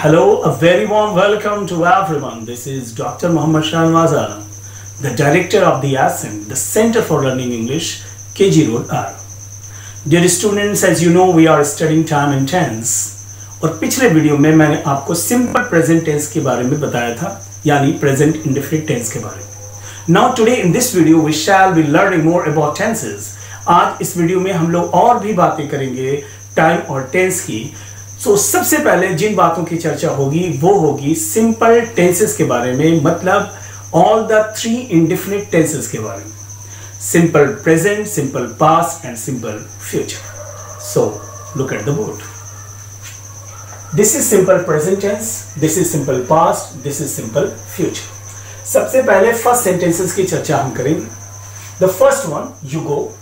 Hello, a very warm welcome to everyone. This is Dr. Muhammad Shanwazana, the director of the ASIM, the Center for Learning English, KG Road, R. Dear students, as you know, we are studying time and tense. और पिछले video में मैंने आपको simple present tense के बारे में बताया था, यानी प्रेजेंट इंडेफिनिट टेंस के बारे में. Now today in this video we shall be learning more about tenses. आज इस वीडियो में हम लोग और भी बातें करेंगे टाइम और टेंस की. सबसे पहले जिन बातों की चर्चा होगी वो होगी सिंपल टेंसेस के बारे में, मतलब all the three indefinite tenses के बारे में. Simple present, simple past and simple future. So look at the board. This is simple present tense, this is simple past, this is simple future. सबसे पहले first sentences की चर्चा हम करेंगे. The first one, you go.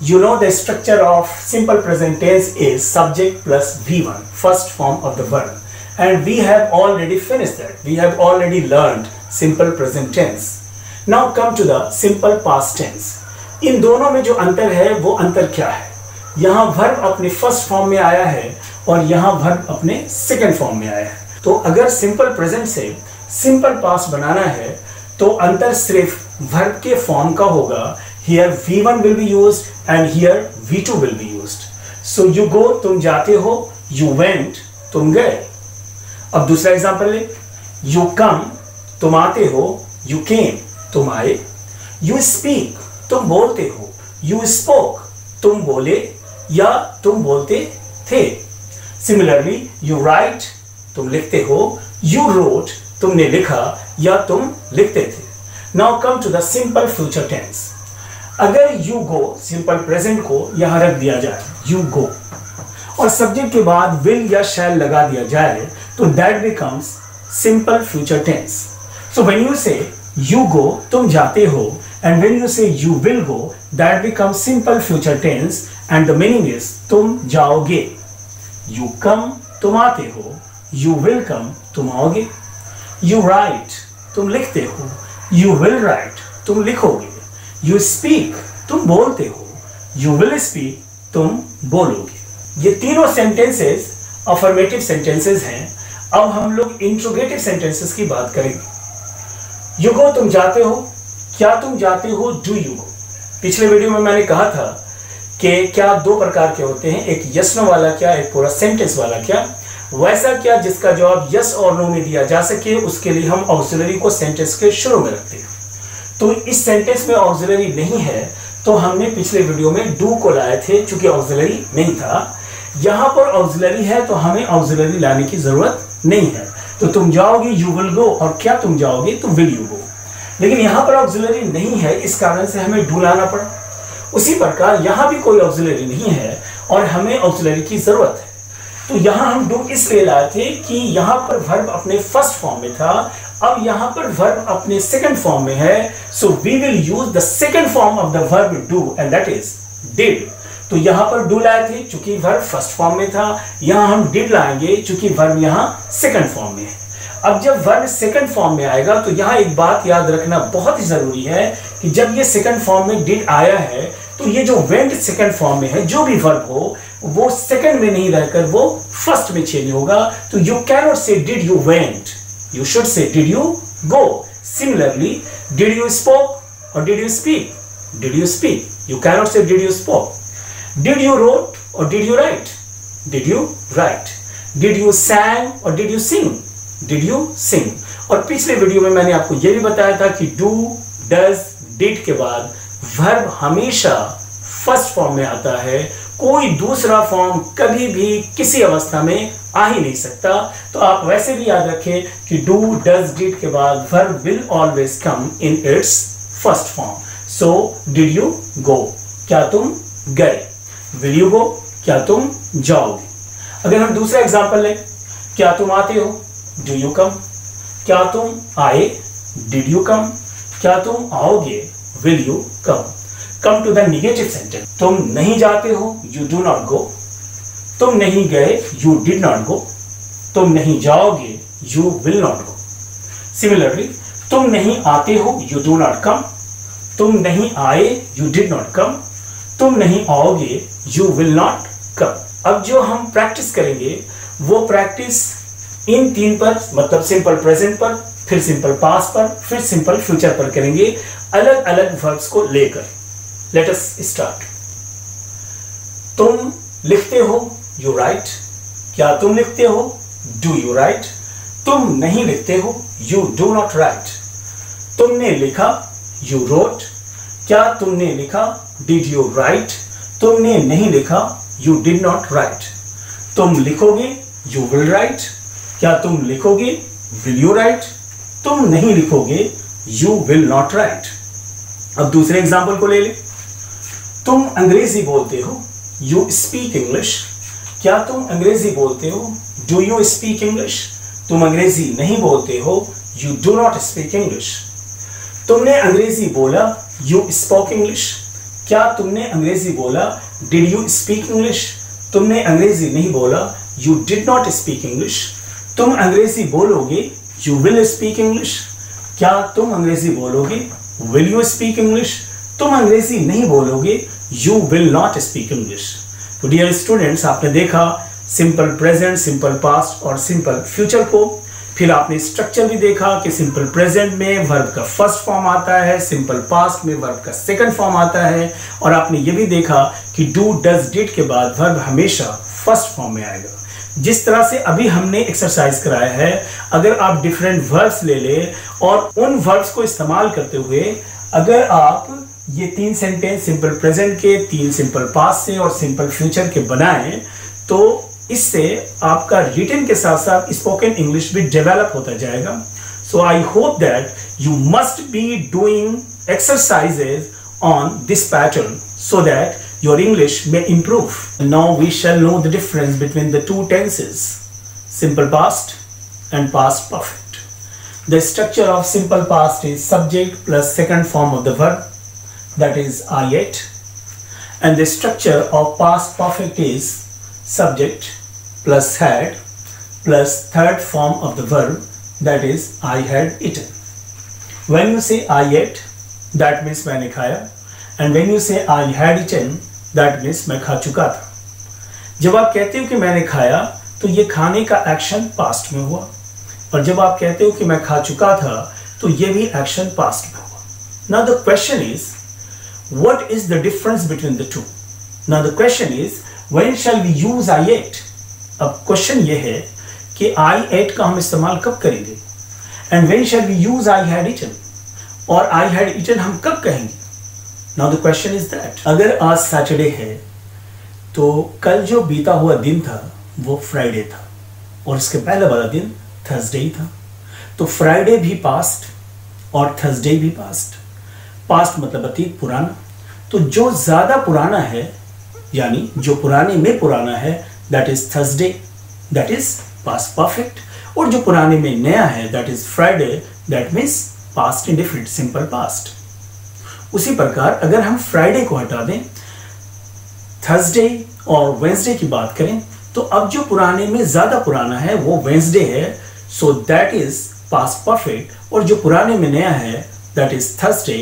You know the structure of simple present tense is subject plus V1, first form of the verb, and we have already finished that. We have already learned simple present tense. Now come to the simple past tense. इन दोनों में जो अंतर है वो अंतर क्या है? यहाँ verb अपने first form में आया है और यहाँ verb अपने second form में आया है. तो अगर simple present से simple past बनाना है तो अंतर सिर्फ verb के form का होगा. Here V1 will be used and here V2 will be used. So you go, तुम जाते हो. You went, तुम गए. अब दूसरा एग्जांपल ले. You come, तुम आते हो. You came, तुम आए. You speak, तुम बोलते हो. You spoke, तुम बोले या तुम बोलते थे. Similarly, you write, तुम लिखते हो. You wrote, तुमने लिखा या तुम लिखते थे. Now come to the simple future tense. अगर यू गो सिंपल प्रेजेंट को यहां रख दिया जाए, यू गो, और सब्जेक्ट के बाद विल या शैल लगा दिया जाए तो that becomes simple future tense. So when you say you go, तुम जाते हो, and when you say you will go, that becomes simple future tense and the meaning is तुम जाओगे. यू कम, तुम आते हो. यू विल कम, तुम आओगे. यू राइट, तुम लिखते हो. यू विल राइट, तुम लिखोगे. You speak, तुम बोलते हो. You will speak, तुम बोलोगे. ये तीनों सेंटेंसेस अफर्मेटिव सेंटेंसेस हैं. अब हम लोग इंट्रोगेटिव सेंटेंसेस की बात करेंगे. You go, तुम जाते हो. क्या तुम जाते हो? Do you go. पिछले वीडियो में मैंने कहा था कि क्या दो प्रकार के होते हैं, एक यस नो वाला क्या, एक पूरा सेंटेंस वाला क्या. वैसा क्या जिसका जवाब यस और नो में दिया जा सके, उसके लिए हम ऑक्सिलरी को सेंटेंस के शुरू में रखते हैं. तो इस सेंटेंस में ऑक्सिलरी नहीं है तो हमने पिछले वीडियो में डू को लाए थे, चूंकि ऑक्सिलरी नहीं था. यहां पर ऑक्सिलरी है तो हमें ऑक्सिलरी लाने की जरूरत नहीं है. तो तुम जाओगे, यू विल गो, और क्या तुम जाओगे, तो विल यू गो. लेकिन यहां पर ऑक्सिलरी नहीं है, इस कारण से हमें डू लाना पड़ा. उसी प्रकार यहां भी कोई ऑक्सिलरी नहीं है और हमें ऑक्सिलरी की जरूरत है. तो यहां हम डू इसलिए लाए थे कि यहां पर वर्ब अपने फर्स्ट फॉर्म में था, अब यहां पर वर्ब अपने सेकंड फॉर्म में है. So we will use the second form of the verb do and that is did. तो यहां पर डू लाए थे चूंकि वर्ब फर्स्ट फॉर्म में था. यहां हम डिड लाएंगे चूंकि वर्ब यहां सेकंड फॉर्म में है. अब जब वर्ब सेकंड फॉर्म में आएगा तो यहां एक बात याद रखना बहुत ही जरूरी है कि जब ये सेकंड फॉर्म में डिड आया है तो ये जो वेंट सेकंड फॉर्म में है, जो भी वर्ब हो वो सेकंड में नहीं रहकर वो फर्स्ट में चेंज होगा. तो यू कैन नॉट से did you went, you should say did you go. Similarly, did you spoke or did you speak? Did you speak? You cannot say did you spoke. Did you wrote or did you write? Did you write? Did you sang or did you sing? Did you sing? और पिछले video में मैंने आपको यह भी बताया था कि do, does, did के बाद verb हमेशा फर्स्ट फॉर्म में आता है. कोई दूसरा फॉर्म कभी भी किसी अवस्था में आ ही नहीं सकता. तो आप वैसे भी याद रखें कि डू, डज, डिड के बाद verb will always come in its first form. So did you go, क्या तुम गए. विल यू गो, क्या तुम जाओगे. अगर हम दूसरा एग्जांपल लें, क्या तुम आते हो, डू यू कम. क्या तुम आए, डिड यू कम. क्या तुम आओगे, will you come. Come to the negative sentence. तुम नहीं जाते हो, you do not go. तुम नहीं गए, you did not go. तुम नहीं जाओगे, you will not go. Similarly, तुम नहीं आते हो, you do not come. तुम नहीं आए, you did not come. तुम नहीं आओगे, you will not come. अब जो हम प्रैक्टिस करेंगे वो प्रैक्टिस इन 3 पर मतलब सिंपल प्रेजेंट पर, फिर सिंपल पास्ट पर, फिर सिंपल फ्यूचर पर करेंगे अलग अलग वर्ब्स को लेकर। Let us start. तुम लिखते हो, यू राइट। क्या तुम लिखते हो? Do you right. तुम नहीं लिखते हो, यू डू नॉट राइट। तुमने लिखा, यू रोट। क्या तुमने लिखा? Did you right. तुमने नहीं लिखा, यू डिड नॉट राइट। तुम लिखोगे, यू विल राइट। क्या तुम लिखोगे? Will you right. तुम नहीं लिखोगे, यू विल नॉट राइट। अब दूसरे एग्जाम्पल को ले ले। तुम अंग्रेजी बोलते हो, यू स्पीक इंग्लिश। क्या तुम अंग्रेजी बोलते हो? Do you speak English. तुम अंग्रेजी नहीं बोलते हो, you do not speak English. तुमने अंग्रेजी बोला, यू स्पोक इंग्लिश। क्या तुमने अंग्रेजी बोला? Did you speak English. तुमने अंग्रेजी नहीं बोला, you did not speak English. तुम अंग्रेजी बोलोगे, यू विल स्पीक इंग्लिश। क्या तुम अंग्रेजी बोलोगे? Will you speak English. तुम अंग्रेजी नहीं बोलोगे, you will not speak English. तो डियर स्टूडेंट्स, आपने देखा सिंपल प्रेजेंट, सिंपल पास्ट और सिंपल फ्यूचर को। फिर आपने स्ट्रक्चर भी देखा कि सिंपल प्रेजेंट में वर्ब का फर्स्ट फॉर्म आता है, सिंपल पास्ट में वर्ब का सेकंड फॉर्म आता है, और आपने ये भी देखा कि डू, डज, डिड के बाद वर्ब हमेशा फर्स्ट फॉर्म में आएगा। जिस तरह से अभी हमने एक्सरसाइज कराया है, अगर आप डिफरेंट वर्ब्स ले ले और उन वर्ब्स को इस्तेमाल करते हुए अगर आप ये 3 सेंटेंस सिंपल प्रेजेंट के, 3 सिंपल पास्ट से और सिंपल फ्यूचर के बनाएं, तो इससे आपका रिटन के साथ साथ स्पोकन इंग्लिश भी डेवलप होता जाएगा। So I hope that you must be doing exercises on this pattern so that your English may improve. Now we shall know the difference between the two tenses, simple past and past perfect. The structure of simple past is subject plus second form of the verb, that is I ate, and the structure of past perfect is subject plus had plus third form of the verb, that is I had eaten. When you say I ate, that means मैंने खाया, and when you say I had eaten, that means मैं खा चुका था। जब आप कहते हो कि मैंने खाया, तो ये खाने का एक्शन पास्ट में हुआ, और जब आप कहते हो कि मैं खा चुका था, तो ये भी एक्शन पास्ट में हुआ। Now the question is, what is the difference between the two? Now the question is, when shall we use I ate? अब क्वेश्चन ये है कि I ate का हम इस्तेमाल कब करेंगे, and when shall we use I had eaten? और I had eaten हम कब कहेंगे? Now the question is that अगर आज सैटरडे है, तो कल जो बीता हुआ दिन था वो फ्राइडे था, और इसके पहले वाला दिन थर्सडे ही था। तो फ्राइडे भी पास्ट और थर्सडे भी पास्ट। पास्ट मतलब अतीत, पुराना। तो जो ज्यादा पुराना है, यानी जो पुराने में पुराना है, that is Thursday, that is past perfect. और जो पुराने में नया है, that is Friday, that means past indefinite, simple past. उसी प्रकार अगर हम फ्राइडे को हटा दें, थर्सडे और वेंसडे की बात करें, तो अब जो पुराने में ज्यादा पुराना है वो वेंसडे है, so that is past perfect. और जो पुराने में नया है, that is Thursday,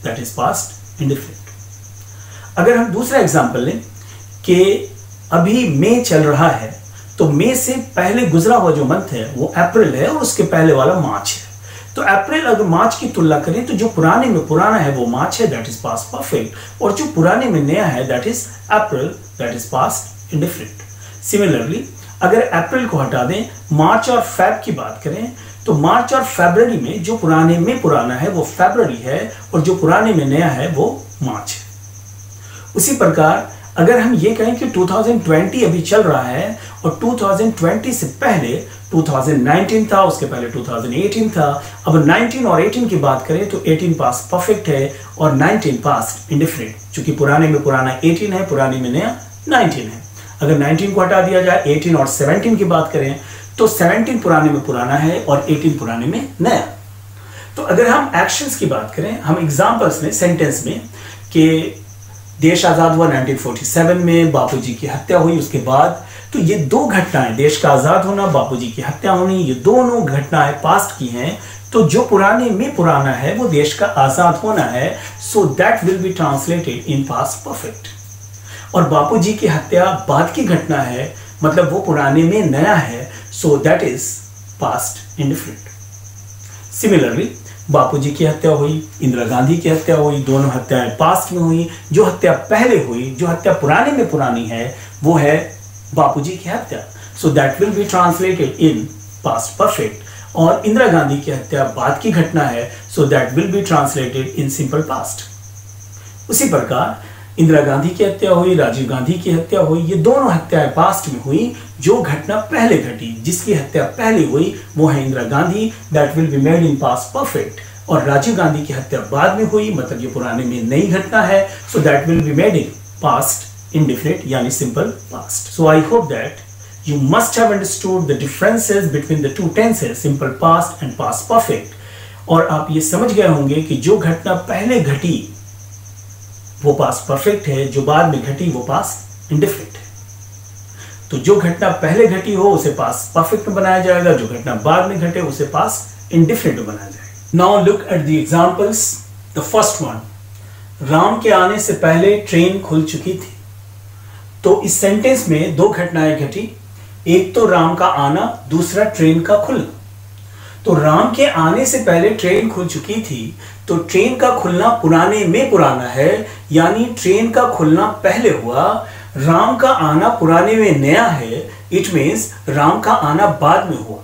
that is past indefinite. अगर हम दूसरा एग्जांपल लें कि अभी मई चल रहा है, तो मई से पहले गुजरा हुआ जो मंथ है वो अप्रैल है, और उसके पहले वाला मार्च है। तो अप्रैल अगर मार्च की तुलना करें, तो जो पुराने में पुराना है वो मार्च है, दैट इज पास्ट परफेक्ट, और जो पुराने में नया है, that is April, that is past indefinite. Similarly अगर अप्रैल को हटा दें, मार्च और फेब की बात करें, तो मार्च और फरवरी में जो पुराने में पुराना है वो फरवरी है, और जो पुराने में नया है वो मार्च है। उसी प्रकार अगर हम ये कहें कि 2020 अभी चल रहा है, और 2020 से पहले 2019 था, उसके पहले 2018 था, अब 19 और 18 की बात करें तो 18 पास्ट परफेक्ट है और 19 पास्ट इंडिफिनिट, क्योंकि पुराने में पुराना 18 है, पुराने में नया 19 है। अगर 19 को हटा दिया जाए, 18 और 17 की बात करें, तो 17 पुराने में पुराना है और 18 पुराने में नया। तो अगर हम एक्शंस की बात करें, हम एग्जाम्पल्स में, सेंटेंस में, कि देश आज़ाद हुआ 1947 में, बापूजी की हत्या हुई उसके बाद, तो ये दो घटनाएं, देश का आज़ाद होना, बापूजी की हत्या होनी, ये दोनों घटनाएं पास्ट की हैं। तो जो पुराने में पुराना है वो देश का आज़ाद होना है, so that will be translated in past perfect. और बापूजी की हत्या बाद की घटना है, मतलब वो पुराने में नया है, so that is past indefinite. Similarly, बापूजी की हत्या हुई, इंदिरा गांधी की हत्या हुई, दोनों हत्याएं पास्ट में हुई. जो हत्या पहले हुई, जो हत्या पुराने में पुरानी है, वो है बापूजी की हत्या. So that will be translated in past perfect. और इंदिरा गांधी की हत्या बाद की घटना है, so that will be translated in simple past. उसी प्रकार इंदिरा गांधी की हत्या हुई, राजीव गांधी की हत्या हुई, ये दोनों हत्याएं पास्ट में हुई. जो घटना पहले घटी, जिसकी हत्या पहले हुई, वो है Indira Gandhi, that will be made in past perfect. और राजीव गांधी की हत्या बाद में हुई, मतलब ये पुराने में नई घटना है, so that will be made in past indefinite यानी simple past. So I hope that you must have understood the differences between the two tenses, simple past and past perfect. और आप ये समझ गए होंगे कि जो घटना पहले घटी वो पास्ट परफेक्ट है, जो बाद में घटी वो पास्ट इंडेफिनिट है. तो जो घटना पहले घटी हो उसे पास्ट परफेक्ट में बनाया जाएगा, जो घटना बाद में घटे उसे पास्ट इंडेफिनिट में बनाया जाएगा. Now look at the examples. The first one, Ram के आने से पहले ट्रेन खुल चुकी थी. तो इस सेंटेंस में दो घटनाएं घटी, एक तो राम का आना, दूसरा ट्रेन का खुलना. तो राम के आने से पहले ट्रेन खुल चुकी थी, तो ट्रेन का खुलना पुराने में पुराना है, यानी ट्रेन का खुलना पहले हुआ. राम का आना पुराने में नया है, इट मीन्स राम का आना बाद में हुआ.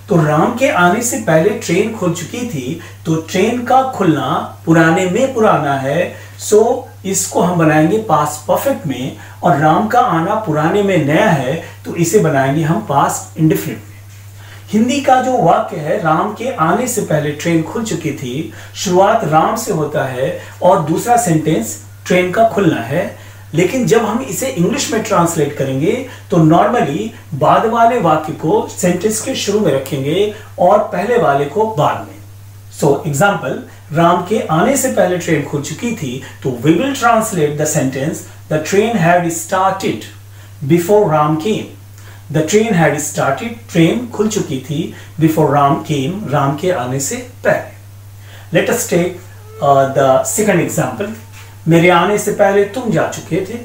तो राम के आने से पहले ट्रेन खुल चुकी थी, तो ट्रेन का खुलना पुराने में पुराना है, सो इसको हम बनाएंगे पास्ट परफेक्ट में. और राम का आना पुराने में नया है, तो इसे बनाएंगे हम पास्ट इंडेफिनिट में. हिंदी का जो वाक्य है, राम के आने से पहले ट्रेन खुल चुकी थी, शुरुआत राम से होता है और दूसरा सेंटेंस ट्रेन का खुलना है. लेकिन जब हम इसे इंग्लिश में ट्रांसलेट करेंगे तो नॉर्मली बाद वाले वाक्य को सेंटेंस के शुरू में रखेंगे और पहले वाले को बाद में. सो एग्जाम्पल, राम के आने से पहले ट्रेन खुल चुकी थी, तो we will translate the sentence the train had started before Ram came. The train had started, train खुल चुकी थी, बिफोर राम केम, राम के आने से पहले. Let us take the second example. मेरे आने से पहले तुम जा चुके थे.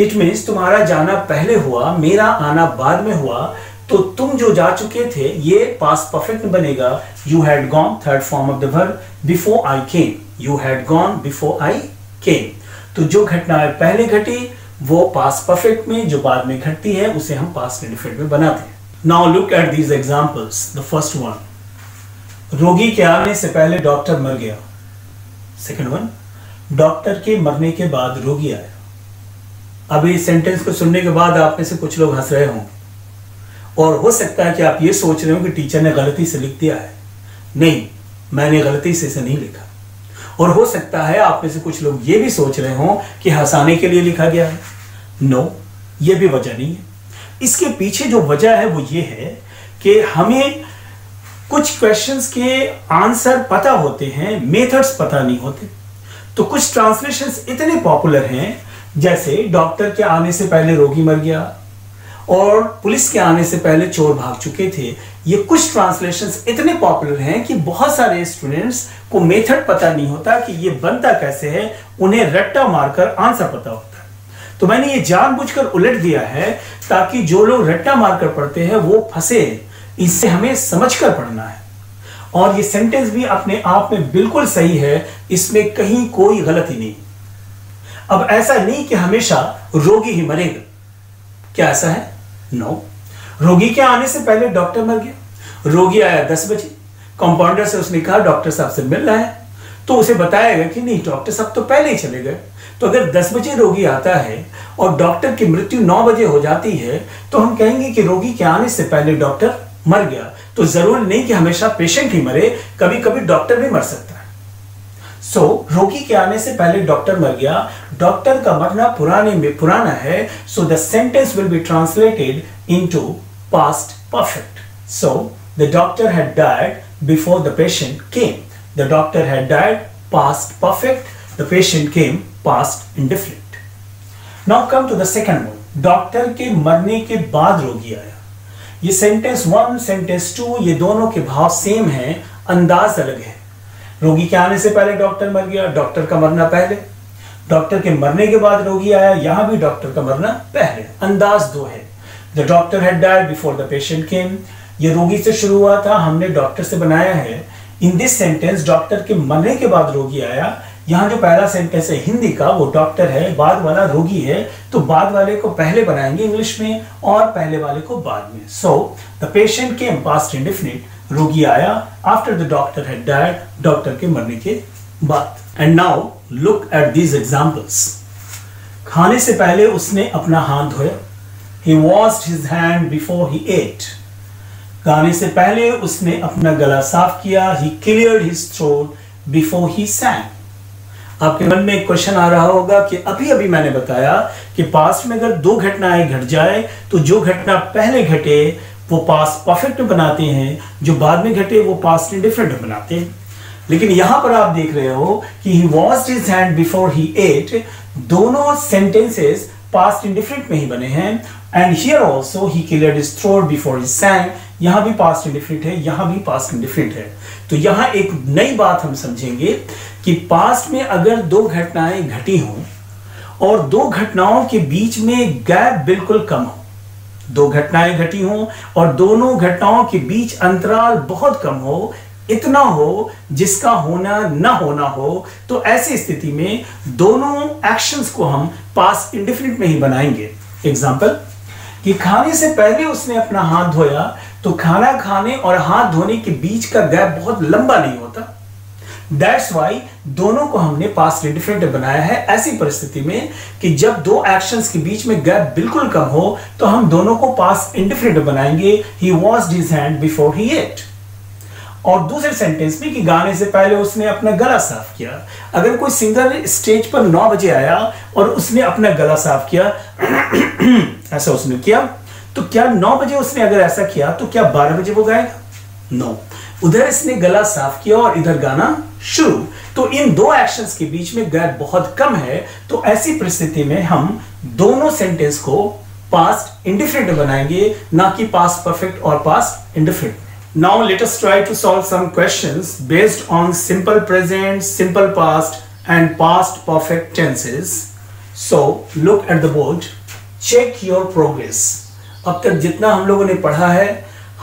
इट मीन्स तुम्हारा जाना पहले हुआ, मेरा आना बाद में हुआ. तो तुम जो जा चुके थे ये पास्ट परफेक्ट में बनेगा. You had gone, third form of the verb, before I came. You had gone before I came. तो जो घटनाएं पहले घटी वो पास्ट परफेक्ट में, जो बाद में घटती है उसे हम पास्ट इंडेफिनिट में बनाते हैं. Now look at these examples. The first one, रोगी के आने से पहले डॉक्टर मर गया. सेकंड वन, डॉक्टर के मरने के बाद रोगी आया. अभी इस सेंटेंस को सुनने के बाद आप में से कुछ लोग हंस रहे होंगे और हो सकता है कि आप ये सोच रहे हो कि टीचर ने गलती से लिख दिया है. नहीं, मैंने गलती से इसे नहीं लिखा. और हो सकता है आप में से कुछ लोग ये भी सोच रहे हो कि हंसाने के लिए लिखा गया है. नो, ये भी वजह नहीं है. इसके पीछे जो वजह है वो ये है कि हमें कुछ क्वेश्चंस के आंसर पता होते हैं, मेथड्स पता नहीं होते. तो कुछ ट्रांसलेशंस इतने पॉपुलर हैं, जैसे डॉक्टर के आने से पहले रोगी मर गया और पुलिस के आने से पहले चोर भाग चुके थे. ये कुछ ट्रांसलेशंस इतने पॉपुलर हैं कि बहुत सारे स्टूडेंट्स को मेथड पता नहीं होता कि ये बनता कैसे है, उन्हें रट्टा मारकर आंसर पता होता है. तो मैंने ये जानबूझकर उलट दिया है ताकि जो लोग रट्टा मारकर पढ़ते हैं वो फंसे. इससे हमें समझकर पढ़ना है. और ये सेंटेंस भी अपने आप में बिल्कुल सही है, इसमें कहीं कोई गलती नहीं. अब ऐसा नहीं कि हमेशा रोगी ही मरेगा. क्या ऐसा है? नो. रोगी के आने से पहले डॉक्टर मर गया. रोगी आया 10 बजे, कंपाउंडर से उसने कहा डॉक्टर साहब से मिलना है. तो उसे बताया गया कि नहीं, डॉक्टर साहब तो पहले ही चले गए. तो अगर 10 बजे रोगी आता है और डॉक्टर की मृत्यु 9 बजे हो जाती है, तो हम कहेंगे कि रोगी के आने से पहले डॉक्टर मर गया. तो जरूर नहीं कि हमेशा पेशेंट ही मरे, कभी कभी डॉक्टर भी मर सकता है. सो रोगी के आने से पहले डॉक्टर मर गया. डॉक्टर का मरना पुराने में पुराना है. So the sentence will be translated into past perfect. So the doctor had died before the patient came. The doctor had died past perfect. The patient came past indefinite. Now come to the second one. Doctor के मरने के बाद रोगी आया. ये sentence 1, sentence 2, ये दोनों के भाव सेम हैं, अंदाज अलग है. रोगी के आने से पहले डॉक्टर मर गया, डॉक्टर का मरना पहले. डॉक्टर के मरने के बाद रोगी आया, यहां भी डॉक्टर का मरना पहले. अंदाज दो है. The doctor had died before the patient केम. ये रोगी से शुरू हुआ था, हमने डॉक्टर से बनाया है। इन दिस सेंटेंस डॉक्टर के मरने के बाद रोगी आया। यहाँ जो पहला सेंटेंस है हिंदी का वो डॉक्टर है, बाद वाला रोगी है, तो बाद वाले को पहले बनाएंगे इंग्लिश में और पहले वाले को बाद में। So the patient came, past indefinite, रोगी आया after the doctor had died, doctor के मरने के बाद। And now look at these examples. खाने से पहले उसने अपना हाथ धोया। He washed his hand before he ate. गाने से पहले उसने अपना गला साफ किया। He cleared his throat before he sang. आपके मन में एक क्वेश्चन आ रहा होगा कि अभी अभी मैंने बताया कि पास्ट में अगर दो घटनाएं घट जाए तो जो घटना पहले घटे वो पास्ट परफेक्ट बनाते हैं, जो बाद में घटे वो पास्ट इंडिफरेंट बनाते हैं। लेकिन यहां पर आप देख रहे हो कि he washed his hand before he ate, दोनों सेंटेंसेस पास्ट इंडिफरेंट में ही बने हैं। And here also he cleared his throat before he सैंग, यहां भी पास्ट इंडिफरेंट है, यहां भी पास्ट इंडिफरेंट है। तो यहां एक नई बात हम समझेंगे कि पास्ट में अगर दो घटनाएं घटी हों और दो घटनाओं के बीच में गैप बिल्कुल कम हो, दो घटनाएं घटी हों और दोनों घटनाओं के बीच अंतराल बहुत कम हो, इतना हो जिसका होना ना होना हो, तो ऐसी स्थिति में दोनों एक्शंस को हम पास्ट इंडिफरेंट में ही बनाएंगे। एग्जांपल कि खाने से पहले उसने अपना हाथ धोया, तो खाना खाने और हाथ धोने के बीच का गैप बहुत लंबा नहीं होता। दैट्स वाई दोनों को हमने पास्ट इंडिफरेंट बनाया है। ऐसी परिस्थिति में कि जब दो एक्शंस के बीच में गैप बिल्कुल कम हो तो हम दोनों को पास्ट इंडिफरेंट बनाएंगे। He washed his hand before he ate. और दूसरे सेंटेंस में कि गाने से पहले उसने अपना गला साफ किया। अगर कोई सिंगर स्टेज पर 9 बजे आया और उसने अपना गला साफ किया ऐसा उसने किया, तो क्या 9 बजे उसने अगर ऐसा किया तो क्या 12 बजे वो गाएगा? नो, उधर इसने गला साफ किया और इधर गाना शुरू, तो इन दो एक्शंस के बीच में गैप बहुत कम है। तो ऐसी परिस्थिति में हम दोनों सेंटेंस को पास्ट इंडिफरेंट बनाएंगे, ना कि पास्ट परफेक्ट और past indifferent. Now let us try to solve some questions based on simple present, simple past and past perfect tenses. So look at the board, check your progress. अब तक जितना हम लोगों ने पढ़ा है,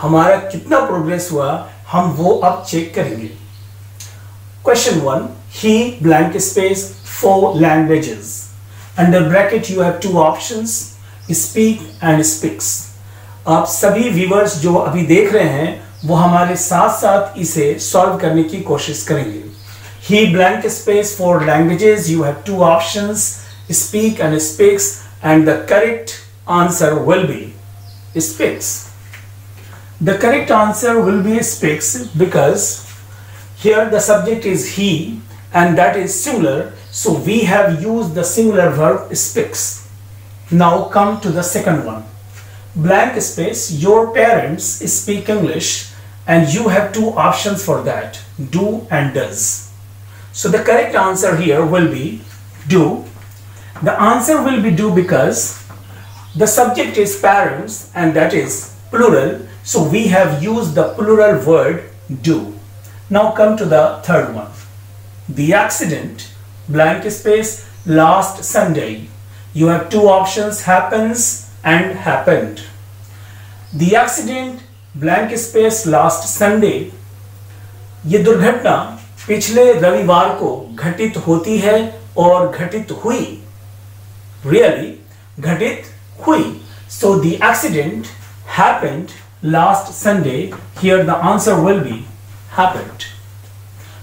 हमारा कितना प्रोग्रेस हुआ, हम वो अब चेक करेंगे। Question 1, he blank space 4 languages. Under bracket you have 2 options, speak and speaks. आप सभी व्यूअर्स जो अभी देख रहे हैं वो हमारे साथ साथ इसे सॉल्व करने की कोशिश करेंगे। He blank space 4 languages, you have 2 options, speak and speaks, and the correct answer will be speaks. The correct answer will be speaks because here the subject is he and that is singular, so we have used the singular verb speaks. Now come to the second one. Blank space, your parents speak English and you have 2 options for that, do and does. So the correct answer here will be do. The answer will be do because the subject is parents and that is plural, so we have used the plural word do. Now come to the third one. The accident, blank space, last Sunday. You have 2 options, happens and happened. The accident, blank space, last Sunday. ये दुर्घटना पिछले रविवार को घटित होती है और घटित हुई, really घटित हुई. So the accident happened last Sunday. Here the answer will be happened.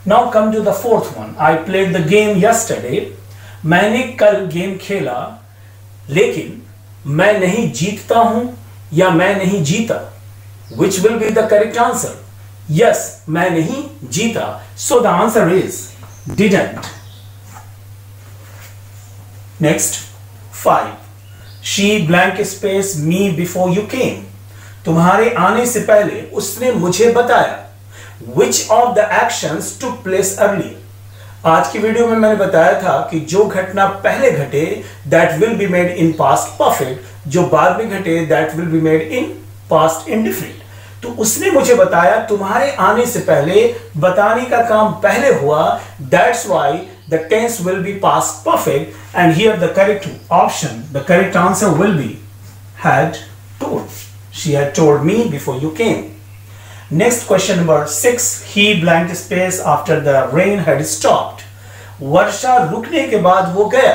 Now come to the fourth one. I played the game yesterday. मैंने कल गेम खेला लेकिन मैं नहीं जीतता हूं या मैं नहीं जीता. Which will be the correct answer? Yes, मैं नहीं जीता. So the answer is didn't. Next, 5. She blank space me before you came. तुम्हारे आने से पहले उसने मुझे बताया. Which of the actions took place earlier? आज की वीडियो में मैंने बताया था कि जो घटना पहले घटे that will be made in past perfect, जो बाद में घटे that will be made in past indifferent. तो उसने मुझे बताया, तुम्हारे आने से पहले बताने का काम पहले हुआ, that's why the tense will be past perfect, and here the correct option, the correct answer will be had told. She had told me before you came. Next question number 6. He blank space after the rain had stopped. वर्षा रुकने के बाद वो गया।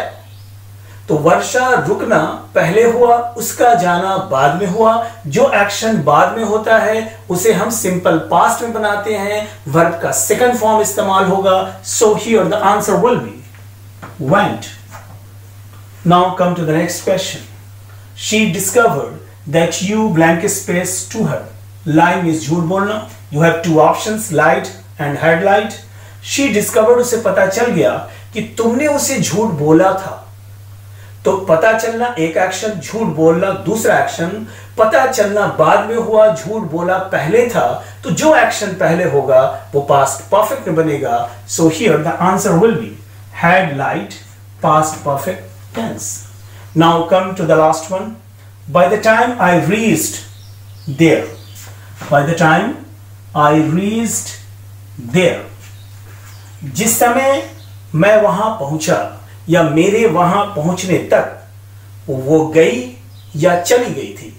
तो वर्षा रुकना पहले हुआ, उसका जाना बाद में हुआ। जो एक्शन बाद में होता है उसे हम सिंपल पास्ट में बनाते हैं, वर्ब का सेकंड फॉर्म इस्तेमाल होगा। So here the answer will be went. Now come to the next question. She discovered that you blank space to her. Lie means झूठ बोलना। You have two options, lied and had lied. She discovered, उसे पता चल गया कि तुमने उसे झूठ बोला था। तो पता चलना एक एक्शन, झूठ बोलना दूसरा एक्शन। पता चलना बाद में हुआ, झूठ बोला पहले था। तो जो एक्शन पहले होगा वो पास्ट परफेक्ट में बनेगा। So here the answer will be had lied, past perfect tense. Now come to the last one. By the time I reached there. By the time I reached there. जिस समय मैं वहां पहुंचा या मेरे वहां पहुंचने तक वो गई या चली गई थी।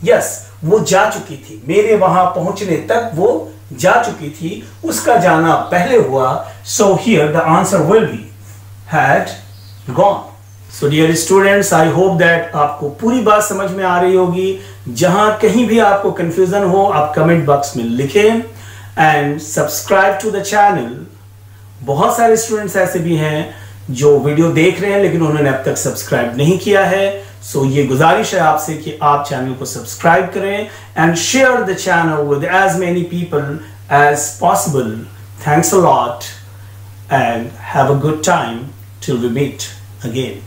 यस, वो जा चुकी थी। मेरे वहां पहुंचने तक वो जा चुकी थी, उसका जाना पहले हुआ। So here the answer will be had gone. So dear students, I hope that आपको पूरी बात समझ में आ रही होगी। जहां कहीं भी आपको कंफ्यूजन हो आप कमेंट बॉक्स में लिखें and subscribe to the channel. बहुत सारे स्टूडेंट्स ऐसे भी हैं जो वीडियो देख रहे हैं लेकिन उन्होंने अब तक सब्सक्राइब नहीं किया है। सो ये गुजारिश है आपसे कि आप चैनल को सब्सक्राइब करें and share the channel with as many people as possible. Thanks a lot and have a good time till we meet again.